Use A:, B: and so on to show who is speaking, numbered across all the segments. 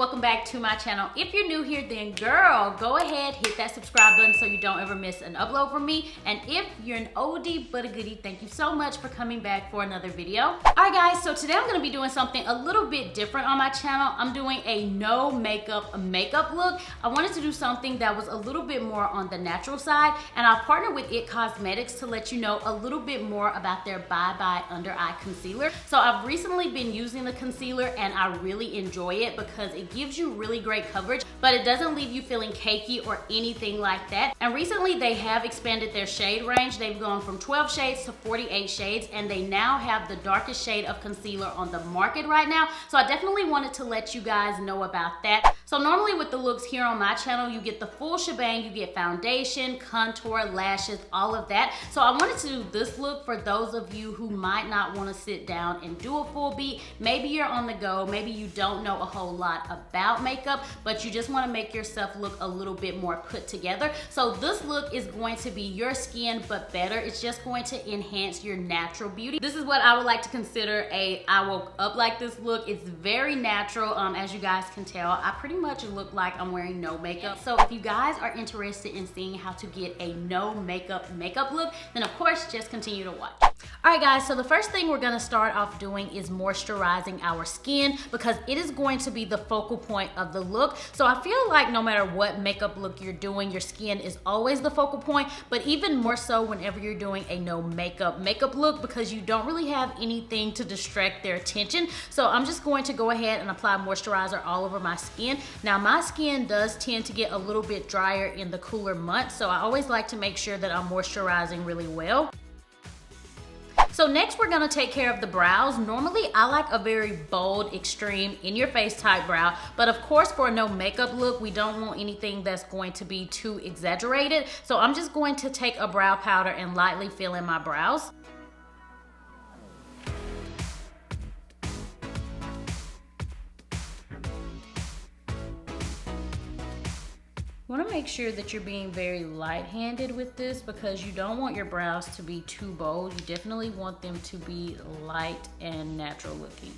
A: welcome back to my channel. If you're new here, then girl, go ahead, hit that subscribe button so you don't ever miss an upload from me. And if you're an oldie but a goodie, thank you so much for coming back for another video. Alright guys, so today I'm going to be doing something a little bit different on my channel. I'm doing a no makeup look. I wanted to do something that was a little bit more on the natural side, and I'll partner with IT Cosmetics to let you know a little bit more about their Bye Bye Under Eye Concealer. So I've recently been using the concealer and I really enjoy it because it gives you really great coverage, but it doesn't leave you feeling cakey or anything like that. And recently they have expanded their shade range. They've gone from 12 shades to 48 shades, and they now have the darkest shade of concealer on the market right now. So I definitely wanted to let you guys know about that. So normally with the looks here on my channel, you get the full shebang. You get foundation, contour, lashes, all of that. So I wanted to do this look for those of you who might not want to sit down and do a full beat. Maybe you're on the go, maybe you don't know a whole lot about makeup, but you just want to make yourself look a little bit more put together. So this look is going to be your skin but better. It's just going to enhance your natural beauty. This is what I would like to consider a I woke up like this look. It's very natural. As you guys can tell, I pretty much look like I'm wearing no makeup. So if you guys are interested in seeing how to get a no makeup look, then of course just continue to watch. Alright guys, so the first thing we're going to start off doing is moisturizing our skin because it is going to be the focal point of the look. So I feel like no matter what makeup look you're doing, your skin is always the focal point, but even more so whenever you're doing a no makeup look because you don't really have anything to distract their attention. So I'm just going to go ahead and apply moisturizer all over my skin. Now my skin does tend to get a little bit drier in the cooler months, so I always like to make sure that I'm moisturizing really well. So next we're gonna take care of the brows. Normally I like a very bold, extreme, in-your-face type brow, but of course for a no makeup look, we don't want anything that's going to be too exaggerated. So I'm just going to take a brow powder and lightly fill in my brows. You want to make sure that you're being very light-handed with this because you don't want your brows to be too bold. You definitely want them to be light and natural looking.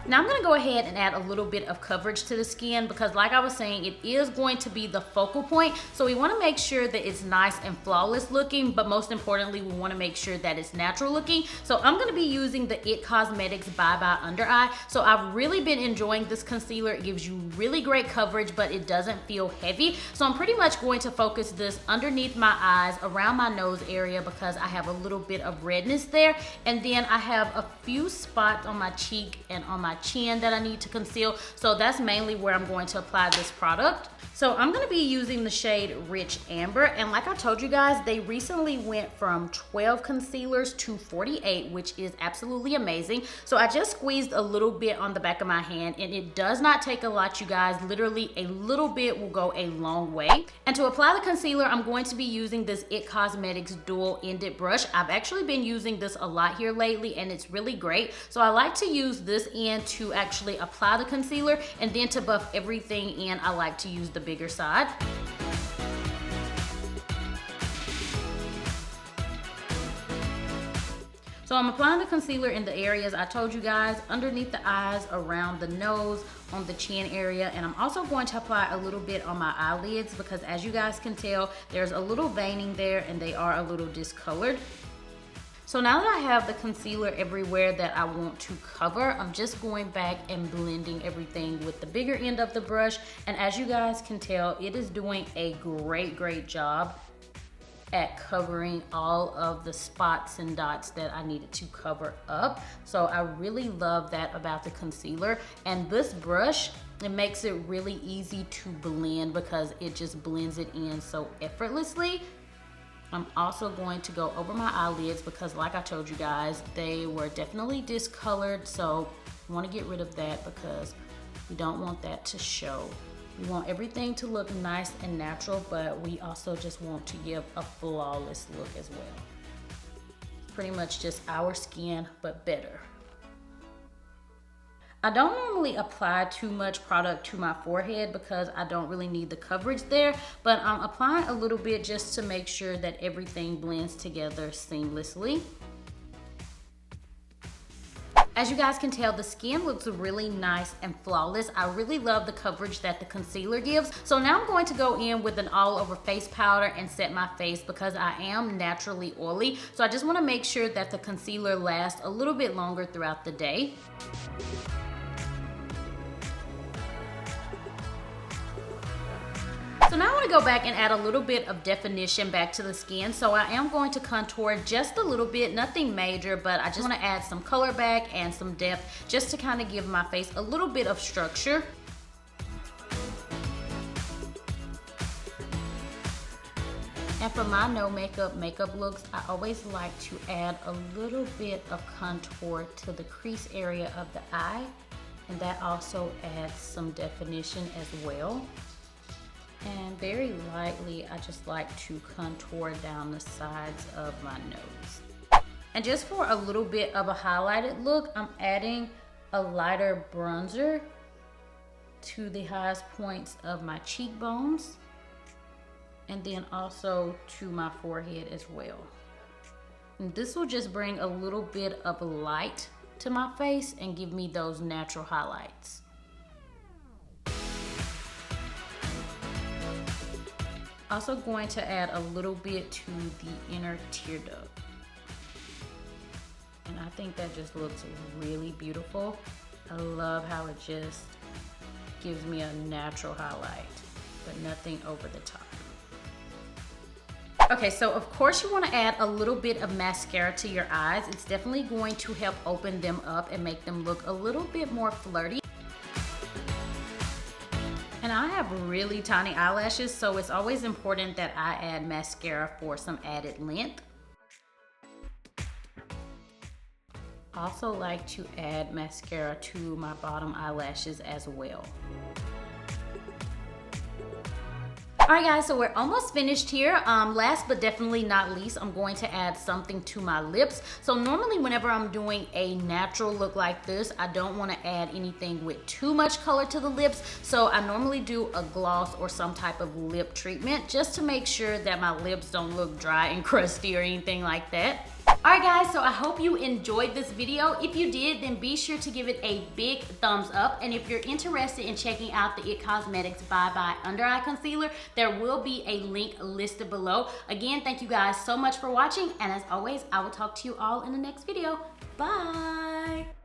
A: Now I'm going to go ahead and add a little bit of coverage to the skin because like I was saying, it is going to be the focal point. So we want to make sure that it's nice and flawless looking, but most importantly, we want to make sure that it's natural looking. So I'm going to be using the IT Cosmetics Bye Bye Under Eye. So I've really been enjoying this concealer. It gives you really great coverage, but it doesn't feel heavy. So I'm pretty much going to focus this underneath my eyes, around my nose area because I have a little bit of redness there. And then I have a few spots on my cheek and on my chin that I need to conceal. So that's mainly where I'm going to apply this product. So I'm going to be using the shade Rich Amber, and like I told you guys, they recently went from 12 concealers to 48, which is absolutely amazing. So I just squeezed a little bit on the back of my hand, and it does not take a lot, you guys. Literally a little bit will go a long way. And to apply the concealer, I'm going to be using this IT Cosmetics dual ended brush. I've actually been using this a lot here lately and it's really great. So I like to use this end to actually apply the concealer, and then to buff everything in, I like to use the bigger side. So I'm applying the concealer in the areas I told you guys, underneath the eyes, around the nose, on the chin area, and I'm also going to apply a little bit on my eyelids because as you guys can tell, there's a little veining there and they are a little discolored. So now that I have the concealer everywhere that I want to cover, I'm just going back and blending everything with the bigger end of the brush. And as you guys can tell, it is doing a great job at covering all of the spots and dots that I needed to cover up. So I really love that about the concealer. And this brush, it makes it really easy to blend because it just blends it in so effortlessly. I'm also going to go over my eyelids because like I told you guys, they were definitely discolored. So I want to get rid of that because we don't want that to show. We want everything to look nice and natural, but we also just want to give a flawless look as well. Pretty much just our skin, but better. I don't normally apply too much product to my forehead because I don't really need the coverage there, but I'm applying a little bit just to make sure that everything blends together seamlessly. As you guys can tell, the skin looks really nice and flawless. I really love the coverage that the concealer gives. So now I'm going to go in with an all over face powder and set my face because I am naturally oily. So I just want to make sure that the concealer lasts a little bit longer throughout the day. So now I want to go back and add a little bit of definition back to the skin. So I am going to contour just a little bit, nothing major, but I just want to add some color back and some depth just to kind of give my face a little bit of structure. And for my no makeup looks, I always like to add a little bit of contour to the crease area of the eye. And that also adds some definition as well. And very lightly, I just like to contour down the sides of my nose. And just for a little bit of a highlighted look, I'm adding a lighter bronzer to the highest points of my cheekbones, and then also to my forehead as well. And this will just bring a little bit of light to my face and give me those natural highlights. Also going to add a little bit to the inner tear duct. And I think that just looks really beautiful. I love how it just gives me a natural highlight, but nothing over the top. Okay, so of course you want to add a little bit of mascara to your eyes. It's definitely going to help open them up and make them look a little bit more flirty. And I have really tiny eyelashes, so it's always important that I add mascara for some added length. I also like to add mascara to my bottom eyelashes as well. Alright guys, so we're almost finished here. Last but definitely not least, I'm going to add something to my lips. So normally whenever I'm doing a natural look like this, I don't want to add anything with too much color to the lips. So I normally do a gloss or some type of lip treatment just to make sure that my lips don't look dry and crusty or anything like that. Alright guys, so I hope you enjoyed this video. If you did, then be sure to give it a big thumbs up. And if you're interested in checking out the IT Cosmetics Bye Bye Under Eye Concealer, there will be a link listed below. Again, thank you guys so much for watching. And as always, I will talk to you all in the next video. Bye!